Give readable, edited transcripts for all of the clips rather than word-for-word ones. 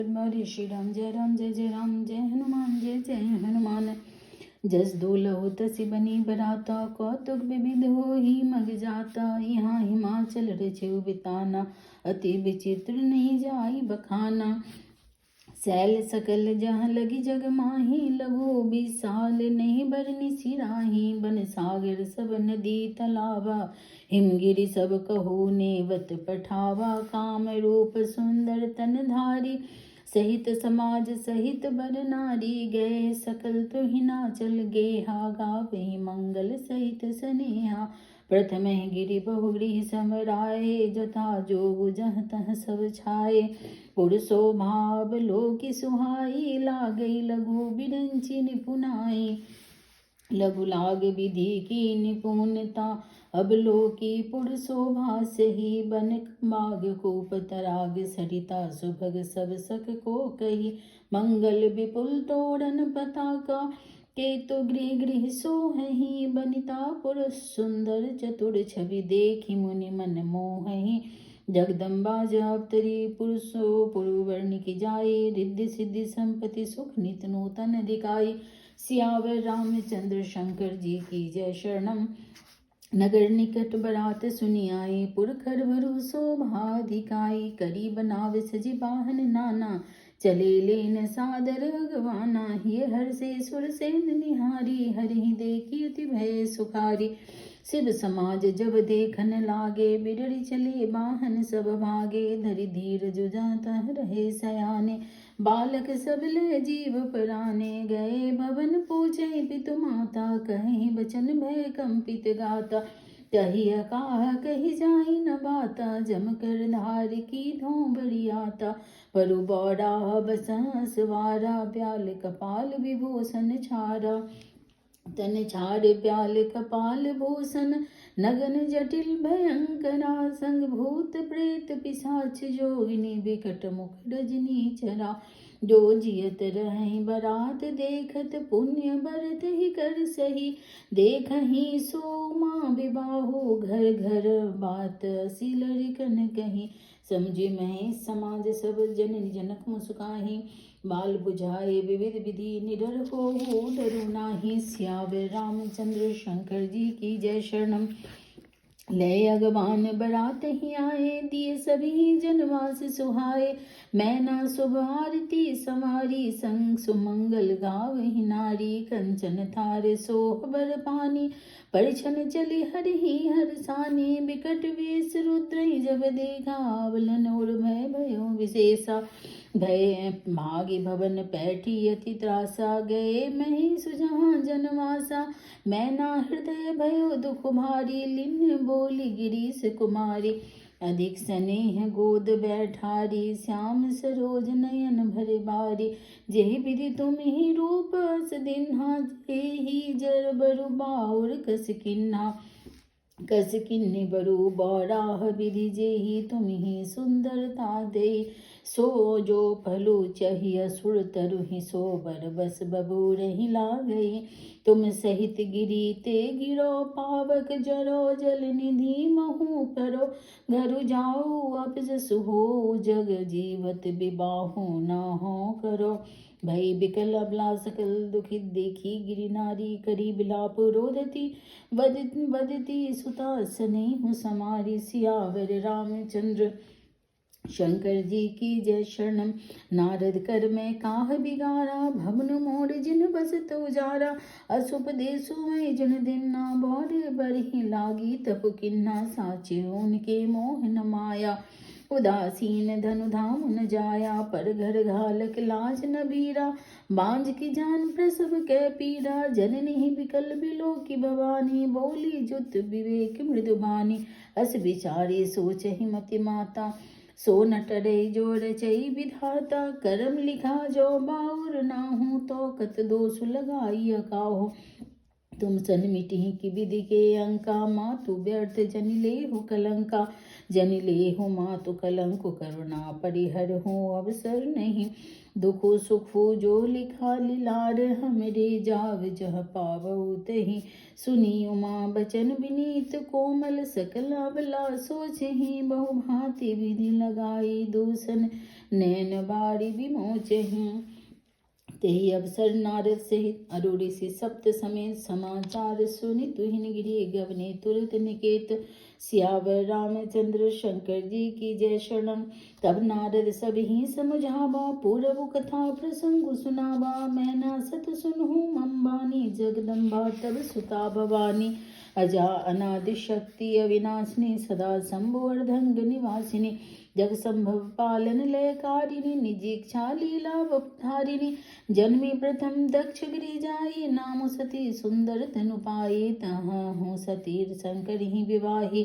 हरे श्री राम जय जय राम जय हनुमान जय जय हनुमान। जस दूलहु तसि बनी बराता, कौतुक विविध होहि मग जाता। यहाँ हिमाचल रचेउ बिताना, अति विचित्र नहीं जाई बखाना। सैल सकल जहाँ लगी जग माही, लघु विशाल नहीं बरनि सिराही। बन सागर सब नदी तलावा, हिमगिरि सब कहु नेवत पठावा। काम रूप सुंदर तन धारी, सहित समाज सहित बर नारी। गए सकल तो हिनाचल गेहा, गावे मंगल सहित स्नेहा। प्रथम गिरि बहु गृह समराए, जथा जोग जह तह सब छाए। पुरसो भाव लोकि सुहाई, लागई लघु बिरंचि निपुनाई। लघु लाग विधि की निपुणता, अब लोकी पुर शोभा सही। बनक माग कूप तराग सरिता, सुभग सब सक को कही। मंगल विपुल तोरण पताका, केतु गृह गृह सोहहि। बनिता पुरुष सुंदर चतुर, छवि देखि मुनि मन मोहहि। जगदम्बा जपतरी पुरुषो पुरवर्ण की जाए, रिद्धि सिद्धि संपत्ति सुख नित नूतन दिखाई। सियावर रामचंद्र शंकर जी की जय शरणम। नगर निकट बरात सुनी आई, पुरखर भरु शोभा दिखाई। करी बनाव सजी वाहन नाना, चले लेन सादर अगवाना। ये हर से सुर सेन निहारी, हरि देखी अति भय सुखारी। शिव समाज जब देखन लागे, बिडरि चले वाहन सब भागे। धरि धीर जो जाता रहे सयाने, बालक सब ले जीव पराने। गए भवन पूछे पितु माता, कहीं बचन भय कंपित गाता। तही अकाह कही जाई न बाता, जम कर धार की धों बरियाता। परु बौरा बसं सवारा, ब्याल कपाल विभूषण छारा। तन छाड़ ब्याल कपाल भूषण, नगन जटिल भयंकरा। संग भूत प्रेत पिशाच जोगिनी, विकट मुख रजनी चरा। जो जियत रहि बरात देखत, पुण्य बरत ही कर सही। देखहि सो माँ विबाहु, घर घर बात असी लड़कन कही। समझे महेश समाज सब, जननी जनक मुस्काही। बाल बुझाए विविध विधि, निडर हो डरु नाही। सियावर रामचंद्र शंकर जी की जय शरणम। ले अगवान बरात ही आए, दिए सभी जनवास सुहाए। मैना शुभ आरती समारी, संग सुमंगल गावहि नारी। कंचन थार सोह बर पानी, परिछन चली हरहि हरसानी। बिकट वेश रुद्र जब देखा, अवलन और भय भयो विशेषा। भय भागी भवन पैठी अति त्रासा, गए मही सुजहाँ जनवासा। मैना हृदय भयो दुख भारी, लिन बोली गिरीश कुमारी। अधिक स्नेह गोद बैठारी, श्याम सरोज नयन भरे बारी। जेहि विधि तुम ही रूप अस दिन्हा, जेहि जर बरु बाउर कस किन्हा। कस किन्हि बरु बौराह विधि, जेहि तुम ही सुंदरता दे। सो जो फलु चहि असुर तरुहि, सो बर बस बबूरहि लागई। तुम सहित गिरी ते गिरो, पावक जरो जल निधि महु करो। घरु जाऊ अब जसु हो, जग जीवत विबाहु न हो करो। भई बिकल अबला सकल दुखित देखी, गिरि नारी करी बिलाप रोदती। बदती सुता स्नेहु समारी। सियावर रामचंद्र शंकर जी की जय शरणम। नारद कर में काह बिगारा, भवन मोड़ जिन बस तो जारा। अशुभ देशु में जन दिन्ना, बौर बरहि लागी तप किन्ना। साचे उनके मोह न माया, उदासीन धनु धाम न जाया। पर घर घालक लाज न बीरा, बांझ की जान प्रसव कै पीरा। जननी बिकल बिलो की भवानी, बोली जुत विवेक मृदुबानी। अस विचारे सोचहि मति माता, सो न टरे जो रचई विधाता। करम लिखा जो बाउर नाहू, तो कत दोष लगाई अकाहो। तुम सन मिटही की विधि के अंका, मातु व्यर्थ जन लेहु कलंका। जन लेहु मातु कलंक, करुणा परिहर हो अवसर नहीं। दुखु सुखु जो लिखा लीलार, हमरे जाव जह पावऊ तही। सुनी उमा बचन विनीत कोमल, सकल अबला सोचहि बहु भांति विधि लगाई। दूषण नैन बारी विमोचहि। तेहि अवसर नारद सहित अरुण ऋषि सप्त समेत समाचार सुनि तुहिन गिरि गवने तुरत निकेत। सियावर रामचंद्र शंकर जी की जय शरणम। तब नारद सब ही समुझावा पूर्व कथा प्रसंग सुनावा। मैना सत सुनहु मम्बानी जगदम्बा तब सुता भवानी। अजा अनादि शक्ति अविनाशिनी सदा शंभु अर्धंग निवासिनी। जग संभव पालन लयकारिणी निजीक्षा लीला वपधारिणी। जन्मी प्रथम दक्ष गिरिजाई नाम सती सुंदर तनु पाई। तहाँ सती शंकर ही विवाही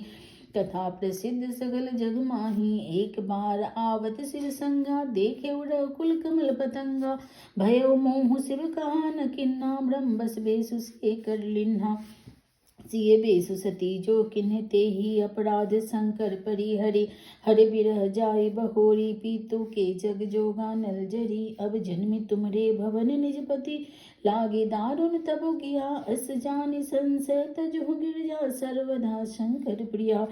कथा प्रसिद्ध सगल जग माही। एक बार आवत शिव संगा देखे कुल कमल पतंगा। भयो मोह शिव कहा न किन्ना ब्रह्म बस बेसु से कर लिन्हा। सिए बेसु सती जो किन्ह ते ही अपराध शंकर परिहरि। हरि बिरह जाय बहोरी पीतु के जग जोगा नल जरी। अब जन्मी तुमरे भवन निजपति लागे दारुण तब किया। अस जानि संशय तजहु गिरजा सर्वदा शंकर प्रिया।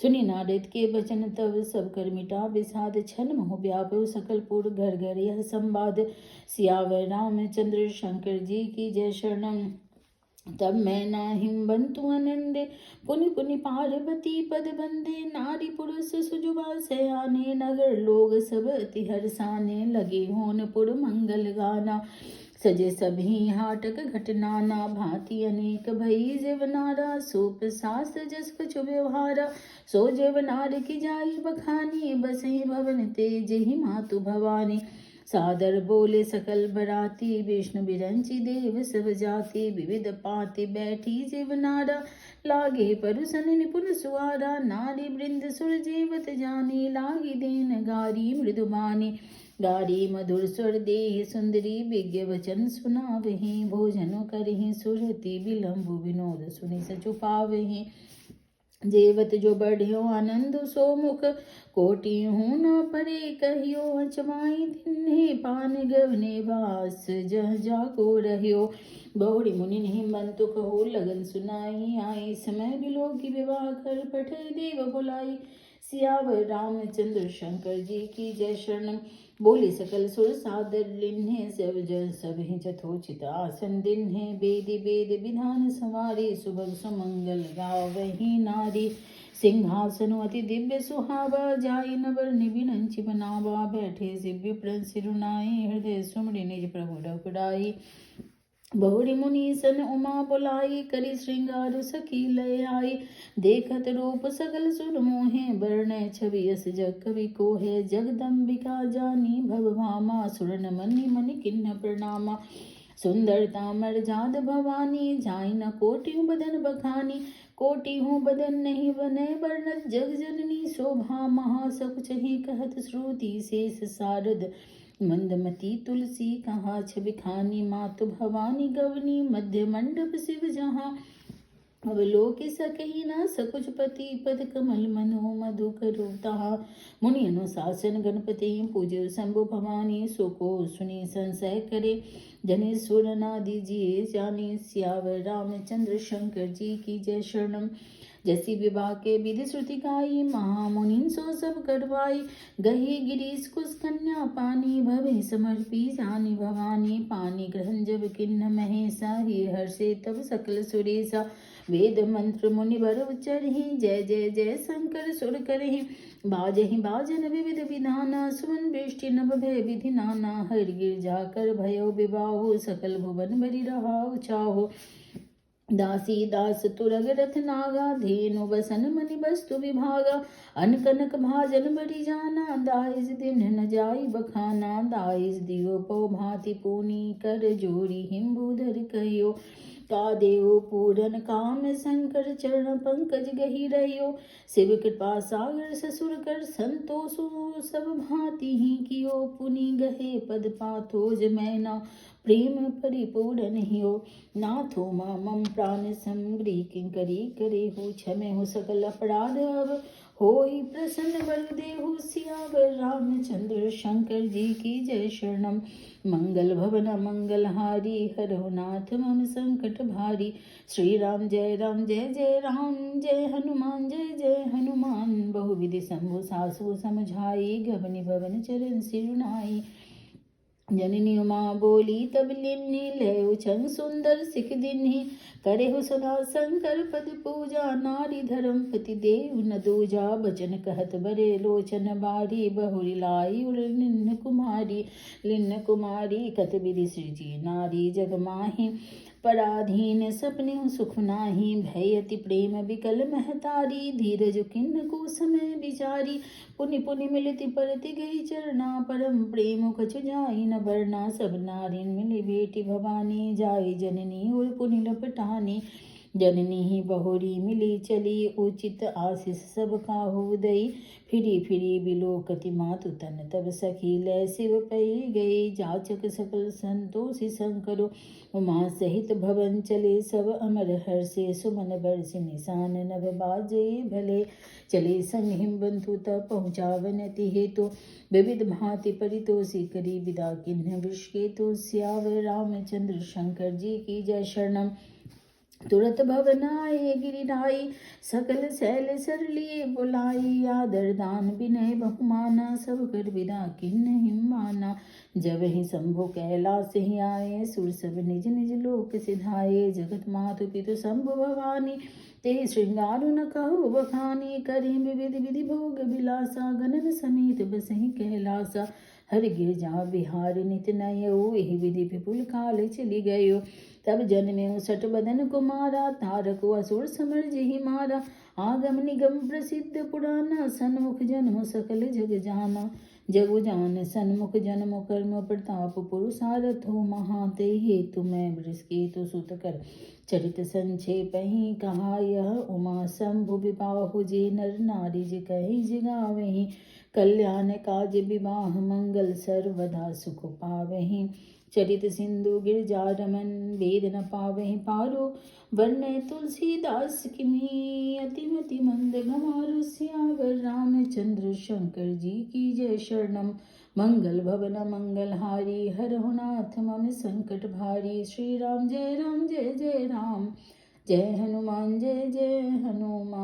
सुनि नारद के बचन तब सब कर मिटा विषाद। छन मोह व्यापु सकलपुर घर घर यह संवाद। सियावर रामचंद्र शंकर जी की जय शरणम। तब मैं नाहिम बंतु आनंदे पुनि पुनि पार्वती पद बंदे। नारी पुरुष सुजुबा सयाने नगर लोग सब अति हर्षाने। लगे होनपुर मंगल गाना सजे सभी हाटक घटनाना। भांति अनेक भई जेवनारा सूप शास्त्र जस कछु व्यवहारा। सो जेवनार की जाई बखानी बसहि भवन तेज ही मातु भवानी। सादर बोले सकल बराती विष्णु बिरंची देव सब जाति। विविध पाति बैठी जेवनारा लागे परुसन निपुण सुआरा। नारी वृंद सुर जेवत जानी लागी देन गारी मृदुबानी। गारी मधुर स्वर देहि सुंदरी विज्ञ वचन सुनावहि। भोजन करहि सुरति विलंबु विनोद सुनि सचु पावहि। जेवत जो बढ़ियो आनंद सो मुख कोटि हूँ न परे कहियो। अचमाई दिन्हे पान गवने वास जह जाको रहियो। बहुरी मुनि नहीं बंतु कहो लगन सुनाई। आई समय बिलो की विवाह कर पठे देव बुलाई। सियावर रामचंद्र शंकर जी की जय शरणम। बोली सकल सुर सादर लिन्हे सब जन सब ही यथोचित आसन दिन्हे। वेद वेद विधान सवारी सुभग सुमंगल गावहि नारी। सिंहासन अति दिव्य सुहावा जाई नवर निबिनंचि बनावा। बैठे दिव्य प्रण सिरुनाई हृदय सुमरि निज प्रभु रघुराई। बहुरी मुनि सन उमा बुलाई करी श्रृंगार सखी लय आई। देखत रूप सकल सुर मोहे बरनय छवि यस जग कवि को है। जगदम्बिका जानी भव भामा सुर मनि मनि किन्ह प्रणामा। सुंदरता मर्जाद भवानी जाई न कोटियों बदन बखानी। कोटि हूँ बदन नहीं बने वर्णत जग जननी शोभा महा। सकुच ही कहत श्रुति शेष सारद मंदमती तुलसी कहा छवि खानी। मातु भवानी गवनी मध्य मंडप शिव जहाँ। अवलोक सकही न सकुच पति पद कमल मनो मधु करो तहा। मुनि अनुशासन गणपति पूज्य शंभु भवानी। सो को सुनी संशय करे जनेश्वर नादि जिये जानी। सियावर रामचंद्र शंकर जी की जय शरणम। जैसी विवाह के विधि श्रुति गाई महामुनि सो सब करवाई। गही गिरीश कुश कन्या पानी भवे समर्पी जानी भवानी। पानी ग्रहण जब किन्न महेशा ही हर्षे तब सकल सुरेशा। वेद मंत्र मुनिवर उच्चरहि जय जय जय शंकर सुर करहि। बाजहि बाजन विविध विधाना सुमन वृष्टि नभ भय विधि नाना। हरि गिरजा कर भयो विवाहो सकल भुवन भरि रहाउ चाहो। दासी दास तुरग रथ नागा धेनु बसन मणि वस्तु विभागा। अन कनक भाजन बड़ी जाना दाइज दिन न जाई बखाना। दाइज दियो पौ भांति पूनी कर जोरी हिम्बूधर कहियो। का देव पूरन काम शंकर चरण पंकज गही रहियो। शिव कृपा सागर ससुर कर संतोषु सब भांति ही कियो। पुनि गहे पद पाथोज मैना प्रेम परिपूर्ण हियो। नाथो मम प्राण समग्री किंकरी करे हो। क्षमे हो सकल अपराध अब होई प्रसन्न बलदेहु सियावर रामचंद्र शंकर जी की जय। शरणम मंगल भवन मंगलहारी, हरहु नाथ मम संकट भारी। श्री राम जय जय राम, जय जय हनुमान। बहुविधि शंभु सासु समझाई, गबनि भवन चरण सिरुनाई। जननी उमा बोली तब लिन्नी, लय छन सुंदर सिख दिन्ही। करेहु सदा शंकर पद पूजा, नारी धर्म पति देव न दूजा। बचन कहत बरे लोचन बारी, बहुरी लाई उर लिन्न कुमारी। कत विधि सृजी नारी जग माही, पराधीन सपने सुख नाही। भय अति प्रेम विकल महतारी, धीरज किन्न समय विचारी। पुनि पुनि मिलति परति गई चरना, परम प्रेम कछु जाई न बरना। सब नारिन मिली बेटी भवानी, जाई जननी और पुनि लपटानी। जननी ही बहुरी मिली चली, उचित आशीष सब काहू दई। फिरी फिरी बिलोकति मातु तन, तब सखी लय शिव पई गई। जाचक सकल संतोषी शंकरो, उमा सहित भवन चले। सब अमर हर्षे सुमन बरसि, निशान नभ बाजे भले। चले संग हिमबंधु तब पहुँचावन ति हेतु, विविध भांति परितोषी करी विदा किन्ह वृष केतु। सियावर रामचंद्र शंकर जी की जय। शरणम तुरत भवन आए गिरिराई, सकल शैल सर लिए बुलाई। आदर दान विनय बहुमाना, सब कर विदा किन्ह हिमाना। जब ही शंभु कैलास ही आए, सुर सब निज निज लोक सिधाए। जगत मातु पितु शंभु भवानी, ते श्रृंगारु न कहु बखानी। करें विविध विधि भोग विलासा, गणन समेत बसहि कैलासा। हर गिरजा बिहार नित नयो, एहि विधि विपुल काल चली गयो। तब जन्मे सठ बदन कुमारा, तारक असुर समर जेहि मारा। आगम निगम प्रसिद्ध पुराना, सन्मुख जन्म सकल जग जाना। जगु जान सन्मुख जन्म कर्म, प्रताप पुरुषारथ हो महा। तेहि हेतु मैं बृहस्पति सुत कर, चरित संक्षेप ही कहा। यह उमा शंभु विबाहु, जे नर नारी जे कहि जिगावहि। कल्याण काज विवाह मंगल, सर्वदा सुख पावहि। चरित सिंधु गिरजा रमन, वेद न पावहि पारो। वर्णय तुलसीदास किमी, अतिमति मंद गमारु। सियावर रामचंद्र शंकर जी की जय। शरणम मंगल भवन मंगलहारी, हरहु नाथ मम संकट भारी। श्री राम जय जय राम, जय हनुमान जय हनुमान।